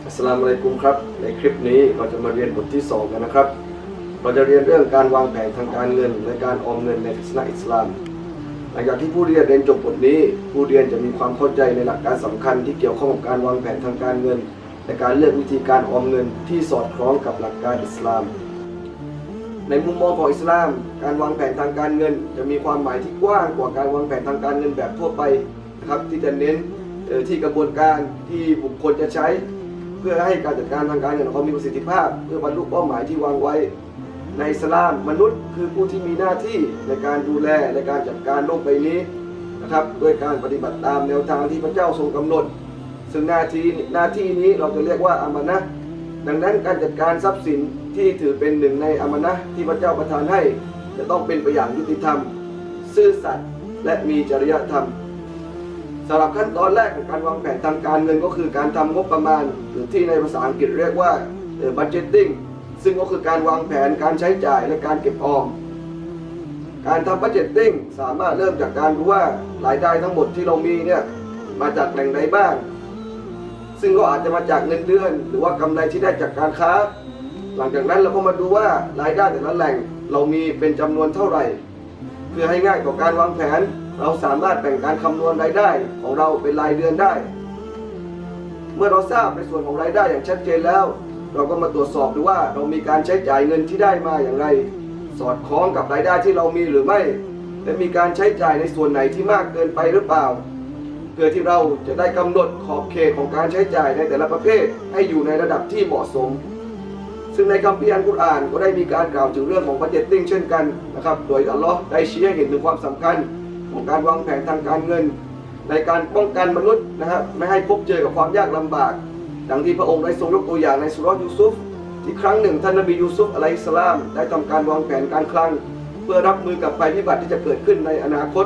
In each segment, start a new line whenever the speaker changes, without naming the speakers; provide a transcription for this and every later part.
อัสสลามุอะลัยกุมครับในคลิปนี้เราจะมาเรียนบทที่2กันนะครับเราจะเรียนเรื่องการวางแผนทางการเงินและการออมเงินในศาสนาอิสลามหลังจากที่ผู้เรียนจบบทนี้ผู้เรียนจะมีความเข้าใจในหลักการสำคัญที่เกี่ยวข้องกับการวางแผนทางการเงินและการเลือกวิธีการออมเงินที่สอดคล้องกับหลักการอิสลามในมุมมองของอิสลามการวางแผนทางการเงินจะมีความหมายที่กว้างกว่าการวางแผนทางการเงินแบบทั่วไปนะครับที่จะเน้นที่กระบวนการที่บุคคลจะใช้เพื่อให้การจัดการทางการเงินของเขามีประสิทธิภาพเพื่อบรรลุเป้าหมายที่วางไว้ในอิสลามมนุษย์คือผู้ที่มีหน้าที่ในการดูแลและการจัดการโลกใบนี้นะครับด้วยการปฏิบัติตามแนวทางที่พระเจ้าทรงกำหนดซึ่งหน้าที่นี้เราจะเรียกว่าอามานะห์ดังนั้นการจัดการทรัพย์สินที่ถือเป็นหนึ่งในอามานะห์ที่พระเจ้าประทานให้จะต้องเป็นไปอย่างยุติธรรมซื่อสัตย์และมีจริยธรรมสำหรับขั้นตอนแรกของการวางแผนทางการเงินก็คือการทำงบประมาณหรือที่ในภาษาอังกฤษเรียกว่า budgeting ซึ่งก็คือการวางแผนการใช้จ่ายและการเก็บออมการทำ budgeting สามารถเริ่มจากการรู้ว่ารายได้ทั้งหมดที่เรามีเนี่ยมาจากแหล่งใดบ้างซึ่งก็อาจจะมาจากเงินเดือนหรือว่ากำไรที่ได้จากการค้าหลังจากนั้นเราก็มาดูว่ารายได้แต่ละแหล่งเรามีเป็นจำนวนเท่าไหร่เพื่อให้ง่ายต่อการวางแผนเราสามารถแบ่งการคำนวณรายได้ของเราเป็นรายเดือนได้เมื่อเราทราบในส่วนของรายได้อย่างชัดเจนแล้วเราก็มาตรวจสอบดูว่าเรามีการใช้จ่ายเงินที่ได้มาอย่างไรสอดคล้องกับรายได้ที่เรามีหรือไม่และมีการใช้จ่ายในส่วนไหนที่มากเกินไปหรือเปล่าเพื่อที่เราจะได้กำหนดขอบเขตของการใช้จ่ายในแต่ละประเภทให้อยู่ในระดับที่เหมาะสมซึ่งในคัมภีร์อัลกุรอานก็ได้มีการกล่าวถึงเรื่องของบัดเจ็ตติ้งเช่นกันนะครับโดยอัลลอฮ์ได้ชี้ให้เห็นถึงความสำคัญของการวางแผนทางการเงินในการป้องกันมนุษย์นะครับไม่ให้พบเจอกับความยากลำบากดังที่พระองค์ได้ทรงยกตัวอย่างในสุเราะห์ยูซุฟที่ครั้งหนึ่งท่านนบียูซุฟอะลัยฮิสสลามได้ทำการวางแผนการคลังเพื่อรับมือกับภัยพิบัติที่จะเกิดขึ้นในอนาคต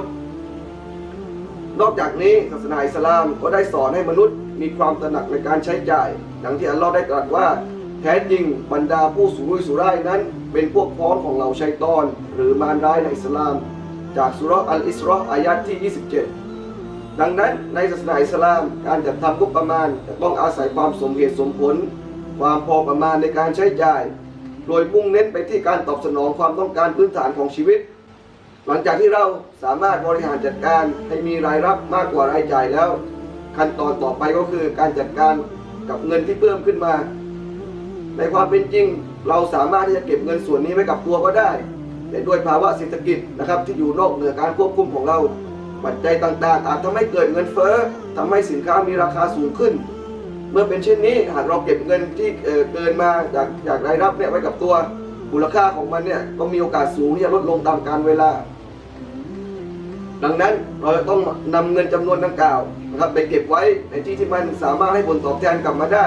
นอกจากนี้ศาสนาอิสลามก็ได้สอนให้มนุษย์มีความตระหนักในการใช้จ่ายดังที่อัลลอฮ์ได้ตรัสว่าแท้จริงบรรดาผู้สุรุ่ยสุร่ายนั้นเป็นพวกพ้องของเหล่าชัยฏอนหรือมารร้ายในอิสลามจากสุเราะห์อัลอิสรออายะห์ที่ 27ดังนั้นในศาสนาอิสลามการจัดทำงบประมาณจะต้องอาศัยความสมเหตุสมผลความพอประมาณในการใช้จ่ายโดยมุ่งเน้นไปที่การตอบสนองความต้องการพื้นฐานของชีวิตหลังจากที่เราสามารถบริหารจัดการให้มีรายรับมากกว่ารายจ่ายแล้วขั้นตอนต่อไปก็คือการจัดการกับเงินที่เพิ่มขึ้นมาในความเป็นจริงเราสามารถที่จะเก็บเงินส่วนนี้ไว้กับตัวก็ได้แต่ด้วยภาวะเศรษฐกิจนะครับที่อยู่นอกเหนือการควบคุมของเราปัจจัยต่างๆอาจทำให้เกิดเงินเฟ้อทำให้สินค้ามีราคาสูงขึ้นเมื่อเป็นเช่นนี้หากเราเก็บเงินที่เกินมาจากรายรับเนี่ยไว้กับตัวมูลค่าของมันเนี่ยก็มีโอกาสสูงที่จะลดลงตามกาลเวลาดังนั้นเราจะต้องนำเงินจำนวนดังกล่าวนะครับไปเก็บไว้ในที่ที่มันสามารถให้ผลตอบแทนกลับมาได้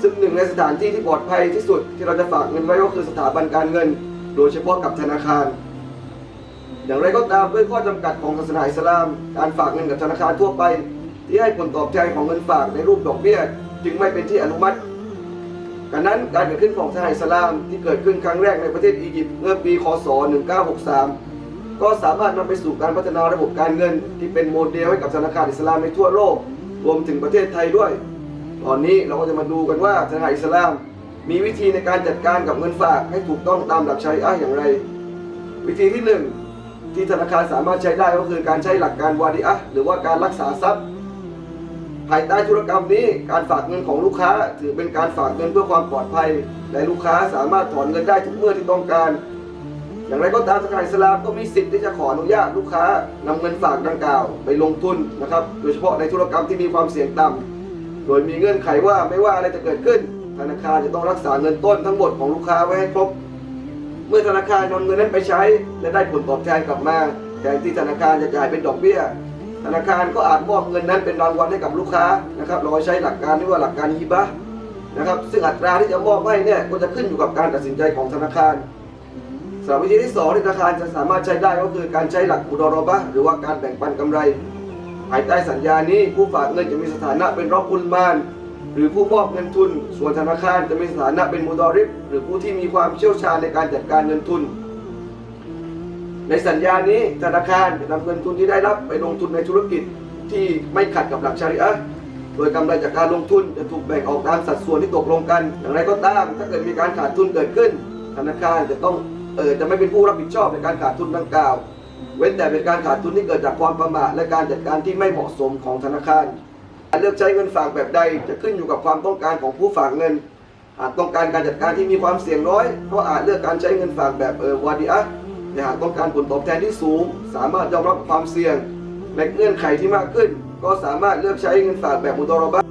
ซึ่งหนึ่งในสถานที่ที่ปลอดภัยที่สุดที่เราจะฝากเงินไว้ก็คือสถาบันการเงินโดยเฉพาะกับธนาคารอย่างไรก็ตามด้วยข้อจำกัดของศาสนาอิสลามการฝากเงินกับธนาคารทั่วไปที่ให้ผลตอบแทนของเงินฝากในรูปดอกเบี้ยจึงไม่เป็นที่อนุมัติกันนั้นการเกิดขึ้นของศาสนาอิสลามที่เกิดขึ้นครั้งแรกในประเทศอียิปต์เมื่อปีคศ1963ก็สามารถนำไปสู่การพัฒนาระบบการเงินที่เป็นโมเดลให้กับธนาคารอิสลามในทั่วโลกรวมถึงประเทศไทยด้วยตอนนี้เราก็จะมาดูกันว่าศาสนาอิสลามมีวิธีในการจัดการกับเงินฝากให้ถูกต้องตามหลักชัยอะห์อย่างไรวิธีที่1ที่ธนาคารสามารถใช้ได้ก็คือการใช้หลักการวาดิอะห์หรือว่าการรักษาทรัพย์ภายใต้ธุรกรรมนี้การฝากเงินของลูกค้าถือเป็นการฝากเงินเพื่อความปลอดภัยและลูกค้าสามารถถอนเงินได้ทุกเมื่อที่ต้องการอย่างไรก็ตามศาสนาอิสลามก็มีสิทธิ์ที่จะขออนุญาตลูกค้านำเงินฝากดังกล่าวไปลงทุนนะครับโดยเฉพาะในธุรกรรมที่มีความเสี่ยงต่ำโดยมีเงื่อนไขว่าไม่ว่าอะไรจะเกิดขึ้นธนาคารจะต้องรักษาเงินต้นทั้งหมดของลูกค้าไว้ให้ครบเมื่อธนาคารนำเงินนั้นไปใช้และได้ผลตอบแทนกลับมาแทนที่ธนาคารจะจ่ายเป็นดอกเบี้ยธนาคารก็อาจมอบเงินนั้นเป็นรางวัลให้กับลูกค้านะครับเราใช้หลักการที่ว่าหลักการฮิบะห์นะครับซึ่งอัตราที่จะมอบให้เนี่ยก็จะขึ้นอยู่กับการตัดสินใจของธนาคารสำหรับวิธีที่2ที่ธนาคารจะสามารถใช้ได้ก็คือการใช้หลักมุดอรอบะห์หรือว่าการแบ่งปันกำไรภายใต้สัญญานี้ผู้ฝากเงินจะมีสถานะเป็นรอบุลมานหรือผู้มอบเงินทุนส่วนธนาคารจะมีสถานะเป็นมุดอริบหรือผู้ที่มีความเชี่ยวชาญในการจัดการเงินทุนในสัญญานี้ธนาคารจะนำเงินทุนที่ได้รับไปลงทุนในธุรกิจที่ไม่ขัดกับหลักชะรีอะห์ โดยกำไรจากการลงทุนจะถูกแบ่งออกตามสัดส่วนที่ตกลงกันอย่างไรก็ตามถ้าเกิดมีการขาดทุนเกิดขึ้นธนาคารจะไม่เป็นผู้รับผิดชอบในการขาดทุนดังกล่าวเว้นแต่เป็นการขาดทุนที่เกิดจากความประมาทและการจัดการที่ไม่เหมาะสมของธนาคารการเลือกใช้เงินฝากแบบใดจะขึ้นอยู่กับความต้องการของผู้ฝากเงินหากต้องการการจัดการที่มีความเสี่ยงน้อยก็อาจเลือกการใช้เงินฝากแบบวาดีอะห์แต่หากต้องการผลตอบแทนที่สูงสามารถยอมรับความเสี่ยงและเงื่อนไขที่มากขึ้นก็สามารถเลือกใช้เงินฝากแบบมุดอรอบะห์